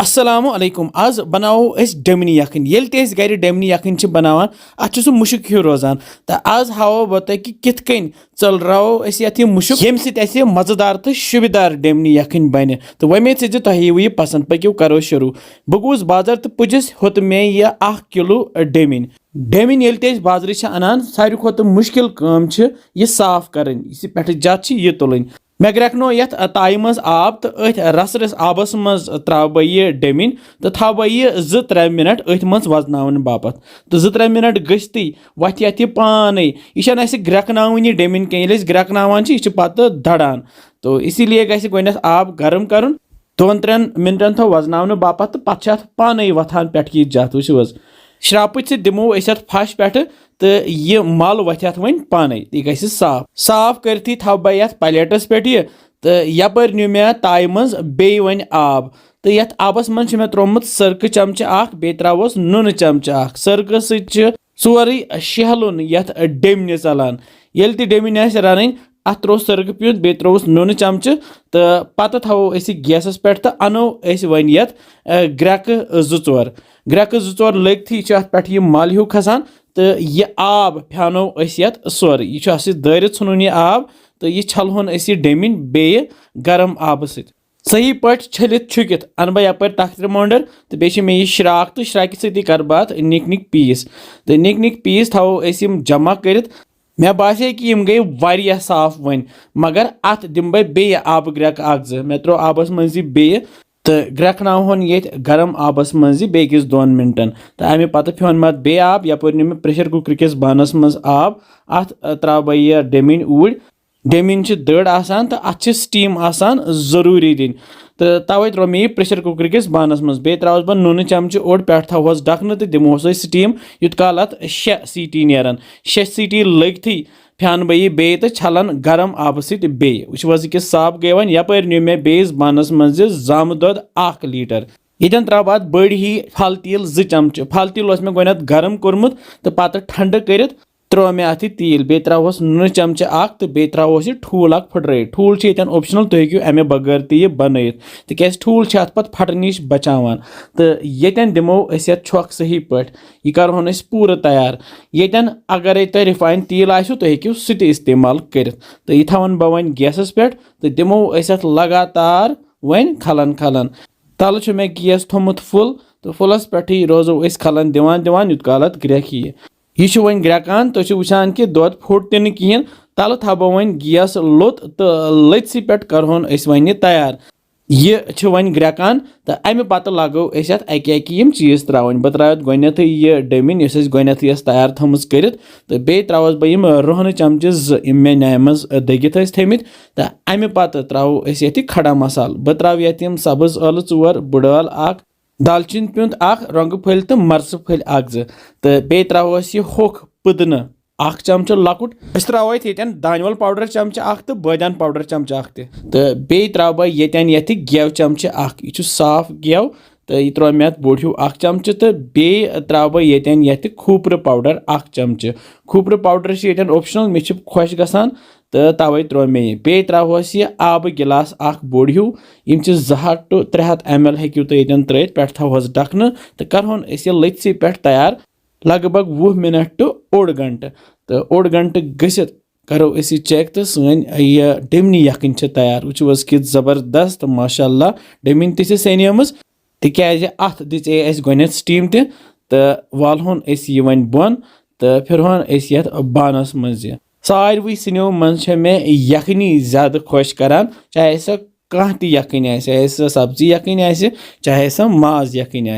अस्सलामु अलैकुम आज बनाओ अस डमनी यखन येल ते गर डमनी यखन छ बनावान अत सह मुशुक हिu रोजान तो आज हावो बह तह कि किथ कन चलरावो अस यथ यह मुशुक यम सत अस मजेदार तो शुबदार डमनी यखन बन तो वमेद से तुह यीव यह पसंद पको करो शुरू बह गोस बाजार तो पुजिस होत मे यह 1 किलो डमिन डमिन येल ते बाजार अनान सारी खोत मुश्किल काम छ यह साफ करन इस पे जत यह तुलन मे ग्रेकनो यथ ताई मज आब तो अथ रस आबस मज त्राव बह यह डमिन तो थाव बह यह 2-3 मिनट अथ मज वजनावन बापत तो 2-3 मिनट गश्ती वथ यथ यह पाने यह ग्रेकनावन यह डमिन कह ग्रेकनावान यह पत दड़ान तो इसीलिए गस गोडनेथ आब गर्म कर 2-3 मिनटन थो वजनावन बापत तो पत पाने वथान पे यह जत वो श्राप सत दिमो अस फश पे तो यह मल वथ वन पाने यह गि साफ करती थव बह यथ प्लेटस पे तो यपर नी मे ताई मज बे वन आब तो यथ आबस मज मे त्रोमुत सरक चमच बे त्रावोस नुन चमच सरक सोरे शहलुन यथ डमन चलान येल ते डमन आस रन अत त्रो सरक पियुत बे त्रोवस नुन चमच तो पत थवो अस गैसस पे तो अनो अस वन यथ ग्रेक 2-4 ग्रेक 2-4 लगती अत पे यह मल हिu खसान तो यह आब फ्यानो अस यथ सोरे यह दारित नुन यह आब तो यह छलहोन अस यह डमिन बे गरम आब सही पे छलित छुकित अन बह यपर तख्त रिमाइंडर तो बे मे यह श्राक तो श्राक सती कर बात निक निक पीस तो निक निक पीस थवो अस जमा कर मे बासे कि यम गई वारिया साफ वन मगर अत दिम बह बे आब ग्रेक 1-2 मे त्रो आबस मज बे तो ग्रेकनावन ये गरम आबस मज बेकिस 2 मिनटन तो अमे पत फ्योन मत बे आब यपर नी मे प्रेशर कुकर किस बानस मज आब अत त्राव बह यह डमिन ऊर डमिन दड़ आसान तो अत स्टीम आसान जरूरी दिन तो तवे त्रो मे प्रेशर कुकर किस बानस मज बे त्रावस बह नुन चमच ओड पे थवस ढकन तो दिमोस स्टीम युत काल अत 6 सीटी नेरन 6 सीटी लगती फ्यान बह बे तो छलन गरम आब सत बे वह कि साफ गई वन यपर नी मे बेस बानस मज जाम दोद 1 लीटर यन त्रा बात बड़ ही फल तील 2 चमच फल तील मे गोडनेथ गरम कोरमुत तो पत ठंड कर त्रो मे अथ तील बे त्रावस नुन चमच 1 तो बे त्रावस यह ठूल फुट्रैत ठूल यन ऑप्शनल तुम हेकू अमे बगैर तह बनत तिक ठूल अत पत फटन नश बचावान तो यन दिमो अस छक सही पे यह करहोन अस पूरा तैयार यन अगर तुम रिफाइन तील आसो तुम हेकू सह इस्तेमाल कर तो यह थवन बह वन गैसस पे तो दिमो अस लगातार वन खलन खलन तल मे गैस थोमुत फुल तो फुलस पे रोजो अस खलन दिवान दिवान युत काल ग्रेक यह वन ग्रेकान तो वुचान कि दोद फुट तह कहें तल थबो वन गैस लोत तो लथसी पे करहोन अस वन तैयार यह वन ग्रेकान तो अमे पत लगो अस अकि यम चीज त्रावन बह त्राव गोडनेथ यह डमिन इस गोडनेथ तैयार थमस कर तो बे त्रावस बह यम रोहन चमच 2 मे न्याय मज दगित थमित तो अमे पत त्रावो अस ये खड़ा मसाल बह त्राव यम सब्ज ٲलہٕ 4 बुड़ ٲl 1 दालचीन पिंद 1 रंग फल तो मर्च फल 1-2 तो बे त्रावस यह होख पुदन 1 चमच लकुट अस त्राव यन दानवल पाउडर चमच 1 तो बदान पाउडर चमच 1 तो बे त्राव बह यन यथ गेव चमच 1 यह साफ गेव तो यह त्रो मे बोड़ हिu 1 चमच तो बे त्राव बह यन यथ खोपर पाउडर 1 चमच खोपर पाउडर यन ऑप्शनल मे खुश गसान तो तवे त्रो मे बे त्रावस यह आब गिलास 1 बोड़ हिu यम 200 to 300 ml हेकू तो यन त्रत पे थवस ढकन तो करहोन अस लथसी पे तैयार लगभग 20 मिनट to 1 घंटे तो 1 घंटे गसित करो अस चेक तो सन यह डमनी यखन तैयार वुच कि जबरदस्त माशाअल्लाह डमिन तह सनेम तिक अत दिचे अस गोडनेथ स्टीम तो वालहोन अस यह वन बोन तो फिरहोन अस यथ बानस मज सारवी सनो मज मे यखनी ज्यादा खुश करान चाहे सह कह यखन चाहे सह सब्जी यखन चाहे सह माज यखन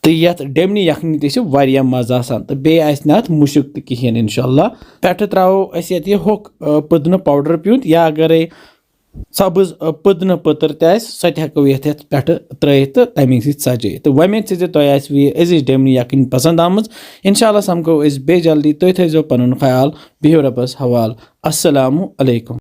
तो यथ डमनी यखनी तह मज़ आसान तो बे अत मुशक तो कहें इंशाल्लाह पे त्रावो अस ये होक पुदन पाउडर पियुत या अगर सब्ज पुदन पत्र सह हेको ये पे त्रत तो तमें सजे तो वमेद से तुम अजीज डमनी यखन पसंद आमज इंशाल्लाह समको अस बे जल्दी तुम थो पन ख्याल बिहो रबस हवाल अस्सलामु अलैकुम।